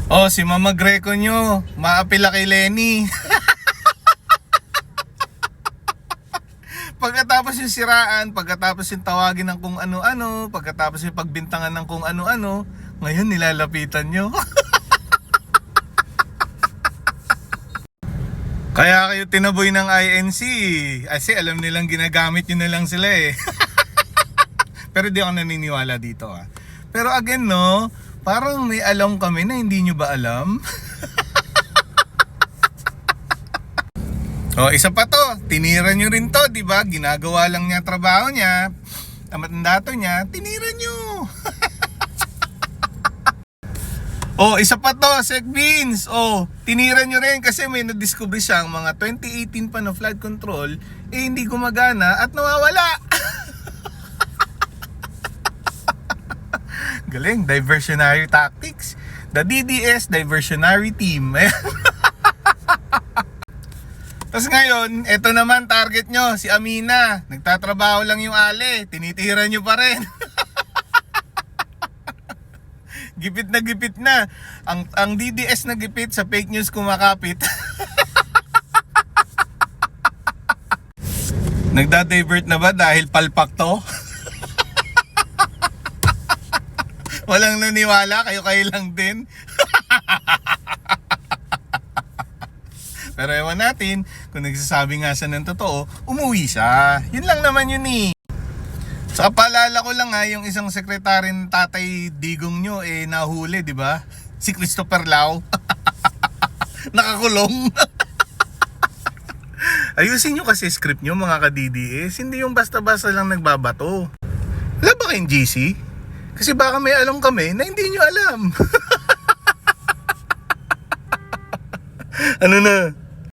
Oh, si Mama Greco nyo, maapila kay Lenny. Pagkatapos yung siraan, pagkatapos yung tawagin ng kung ano-ano, pagkatapos yung pagbintangan ng kung ano-ano, ngayon nilalapitan nyo. Kaya kayo tinaboy ng INC kasi alam nilang ginagamit nyo na lang sila eh. Pero di ako naniniwala dito ah. Pero again no, parang may alam kami na hindi nyo ba alam? Oh, isa pa to, tinira nyo rin to, di ba? Ginagawa lang niya trabaho niya. Ang mandato niya, tinira nyo. Oh, isa pa to, Sec Beans. Oh, tinira nyo rin kasi may nadiscover siyang mga 2018 pa na flood control hindi gumagana at nawawala. Galing, diversionary tactics. The DDS diversionary team. Tapos ngayon, eto naman target nyo, si Amina. Nagtatrabaho lang yung Ale, tinitira nyo pa rin. Gipit na. Ang DDS na gipit sa fake news kumakapit. Nagda-divert na ba dahil palpak to? Walang naniwala, kayo lang din. Pero ewan natin, kung nagsasabi nga siya ng totoo, umuwi siya. Yun lang naman yun eh. Saka paalala ko lang yung isang sekretary ng Tatay Digong nyo nahuli, di ba? Si Christopher Lau. Nakakulong. Ayusin nyo kasi script nyo mga ka-DDS. Hindi yung basta-basta lang nagbabato. Wala ba kayong GC? Kasi baka may alam kami na hindi nyo alam. Ano na?